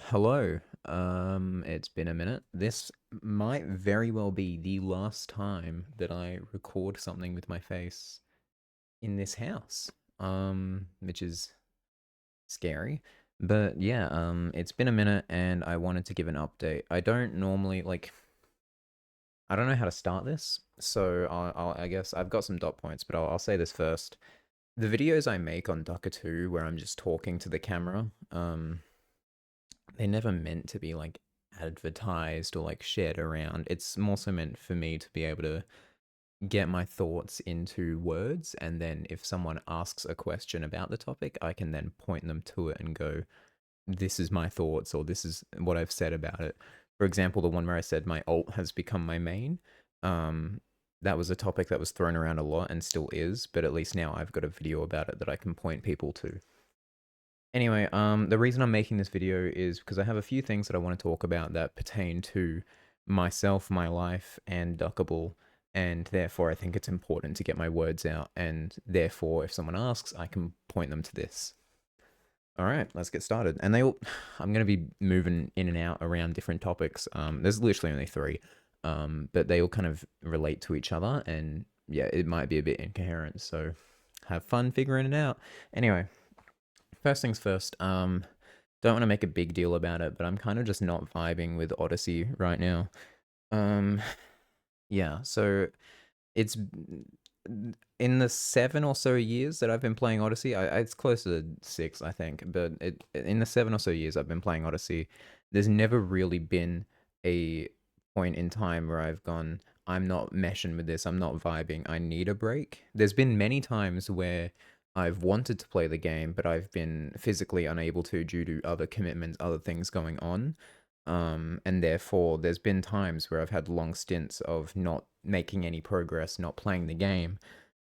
Hello. It's been a minute. This might very well be the last time that I record something with my face in this house. Which is scary. But yeah, it's been a minute and I wanted to give an update. I don't normally I don't know how to start this, so I guess I've got some dot points, but I'll say this first. The videos I make on Ducker 2 where I'm just talking to the camera, they're never meant to be like advertised or like shared around. It's more so meant for me to be able to get my thoughts into words, and then if someone asks a question about the topic, I can then point them to it and go, this is my thoughts, or this is what I've said about it. For example, the one where I said my alt has become my main, um, that was a topic that was thrown around a lot and still is, but at least now I've got a video about it that I can point people to. Anyway, the reason I'm making this video is because I have a few things that I want to talk about that pertain to myself, my life, and Duckable, and therefore I think it's important to get my words out, and therefore if someone asks, I can point them to this. All right, let's get started. And I'm going to be moving in and out around different topics. There's literally only three, but they all kind of relate to each other, and yeah, it might be a bit incoherent, so have fun figuring it out. Anyway, first things first, don't want to make a big deal about it, but I'm kind of just not vibing with Odyssey right now. Um, yeah, so it's in the 7 or so years that I've been playing Odyssey. It's closer to 6, I think, but in the 7 or so years I've been playing Odyssey, there's never really been a point in time where I've gone, I'm not meshing with this, I'm not vibing, I need a break. There's been many times where I've wanted to play the game, but I've been physically unable to due to other commitments, other things going on. And therefore, there's been times where I've had long stints of not making any progress, not playing the game.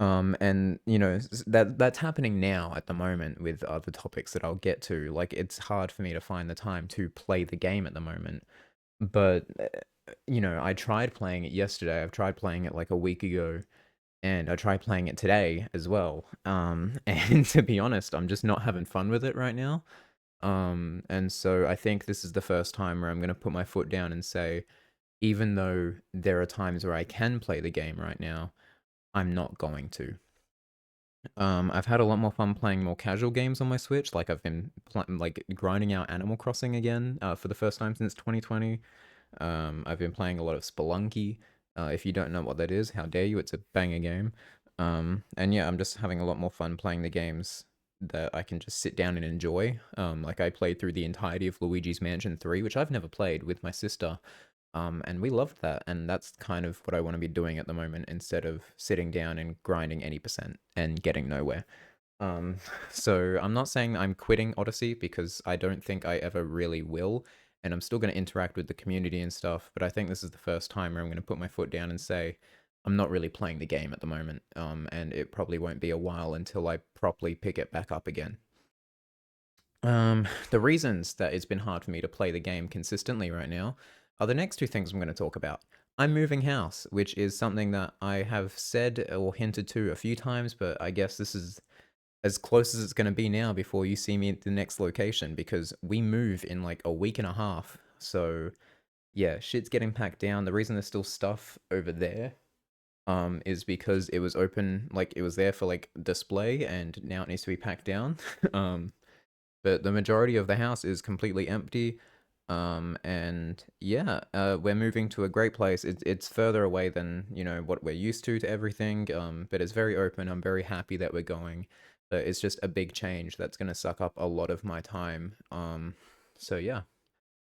And you know that's happening now at the moment with other topics that I'll get to. Like it's hard for me to find the time to play the game at the moment. But I tried playing it yesterday. I've tried playing it like a week ago, and I tried playing it today as well. And to be honest, I'm just not having fun with it right now. And so I think this is the first time where I'm going to put my foot down and say, even though there are times where I can play the game right now, I'm not going to. I've had a lot more fun playing more casual games on my Switch. Like I've been like grinding out Animal Crossing again for the first time since 2020. I've been playing a lot of Spelunky. If you don't know what that is, how dare you? It's a banger game. And yeah, I'm just having a lot more fun playing the games that I can just sit down and enjoy. Like I played through the entirety of Luigi's Mansion 3, which I've never played, with my sister. And we loved that, and that's kind of what I want to be doing at the moment instead of sitting down and grinding any percent and getting nowhere. Um, so I'm not saying I'm quitting Odyssey because I don't think I ever really will, and I'm still going to interact with the community and stuff, but I think this is the first time where I'm going to put my foot down and say, I'm not really playing the game at the moment, and it probably won't be a while until I properly pick it back up again. The reasons that it's been hard for me to play the game consistently right now are the next two things I'm going to talk about. I'm moving house, which is something that I have said or hinted to a few times, but I guess this is as close as it's going to be now before you see me at the next location, because we move in like a week and a half. So yeah, shit's getting packed down. The reason there's still stuff over there is because it was open, like it was there for like display, and now it needs to be packed down. um but the majority of the house is completely empty. And yeah, we're moving to a great place. It's further away than what we're used to everything. But it's very open. I'm very happy that we're going. But it's just a big change that's gonna suck up a lot of my time. So yeah,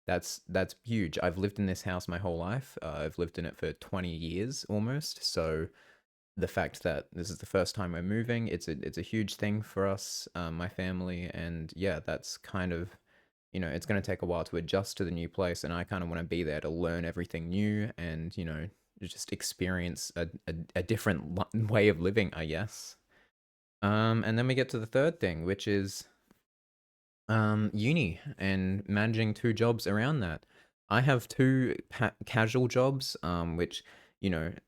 that's huge. I've lived in this house my whole life. I've lived in it for 20 years almost. So the fact that this is the first time we're moving, it's a huge thing for us, my family, and yeah, that's kind of, it's going to take a while to adjust to the new place, and I kind of want to be there to learn everything new and just experience a different way of living, I guess. And then we get to the third thing, which is uni and managing two jobs around that. I have two casual jobs, which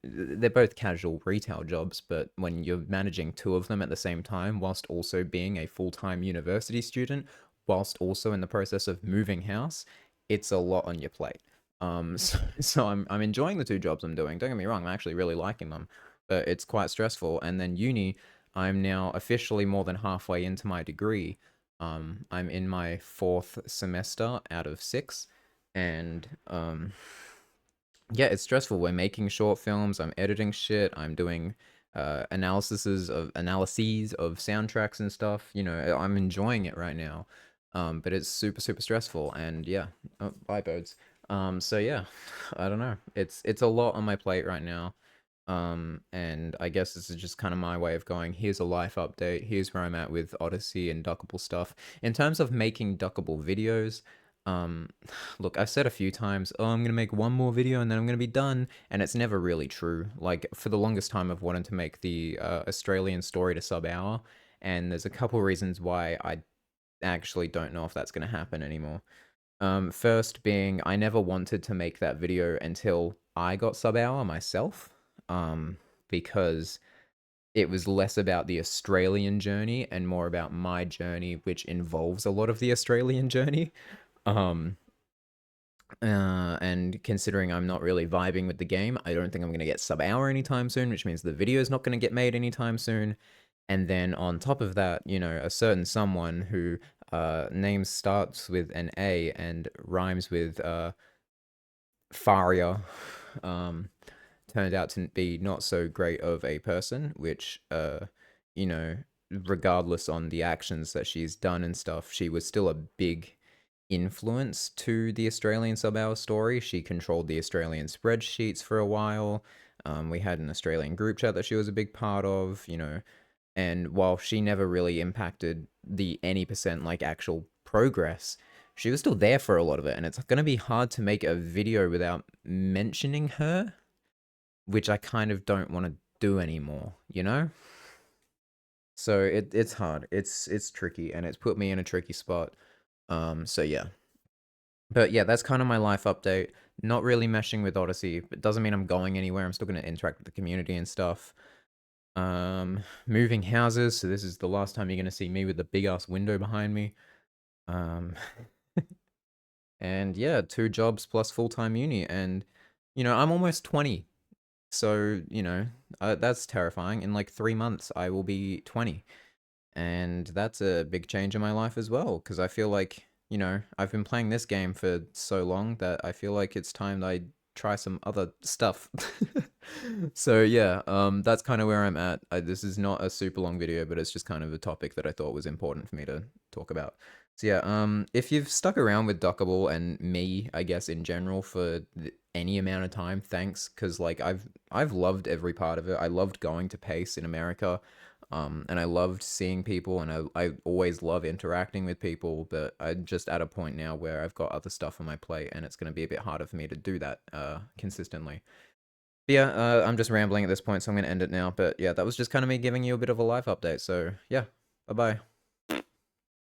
they're both casual retail jobs, but when you're managing two of them at the same time whilst also being a full-time university student, whilst also in the process of moving house, it's a lot on your plate. So I'm enjoying the two jobs I'm doing. Don't get me wrong, I'm actually really liking them, but it's quite stressful. And then uni, I'm now officially more than halfway into my degree. I'm in my fourth semester out of six, and yeah, it's stressful. We're making short films. I'm editing shit. I'm doing analyses of soundtracks and stuff. You know, I'm enjoying it right now. But it's super super stressful. And yeah, oh, bye birds. So yeah, I don't know. It's a lot on my plate right now. And I guess this is just kind of my way of going, here's a life update. Here's where I'm at with Odyssey and Duckable stuff. In terms of making Duckable videos, um, look, I've said a few times, oh, I'm gonna make one more video and then I'm gonna be done, and it's never really true. Like, for the longest time, I've wanted to make the Australian story to sub-hour, and there's a couple reasons why I actually don't know if that's gonna happen anymore. First being, I never wanted to make that video until I got sub-hour myself, because it was less about the Australian journey and more about my journey, which involves a lot of the Australian journey. Um, and considering I'm not really vibing with the game, I don't think I'm going to get sub-hour anytime soon, which means the video is not going to get made anytime soon. And then on top of that, you know, a certain someone who name starts with an A and rhymes with Faria, um, turned out to be not so great of a person, which, you know, regardless on the actions that she's done and stuff, she was still a big influence to the Australian sub-hour story. She controlled the Australian spreadsheets for a while. We had an Australian group chat that she was a big part of, you know, and while she never really impacted the any percent like actual progress, she was still there for a lot of it, and it's going to be hard to make a video without mentioning her, which I kind of don't want to do anymore, you know? So it's hard. It's tricky, and it's put me in a tricky spot. So yeah. But yeah, that's kind of my life update. Not really meshing with Odyssey. It doesn't mean I'm going anywhere. I'm still going to interact with the community and stuff. Moving houses. So this is the last time you're going to see me with the big ass window behind me. Um, and yeah, two jobs plus full-time uni. And, you know, I'm almost 20. So, you know, that's terrifying. In like 3 months, I will be 20. And that's a big change in my life as well, because I feel like, you know, I've been playing this game for so long that I feel like it's time that I try some other stuff. So yeah, that's kind of where I'm at. This is not a super long video, but it's just kind of a topic that I thought was important for me to talk about. So yeah, if you've stuck around with Duckable and me, I guess in general for any amount of time, thanks, because like I've loved every part of it. I loved going to PACE in America. And I loved seeing people, and I always love interacting with people, but I'm just at a point now where I've got other stuff on my plate, and it's going to be a bit harder for me to do that consistently. But yeah, I'm just rambling at this point, so I'm going to end it now. But yeah, that was just kind of me giving you a bit of a life update. So yeah, bye bye.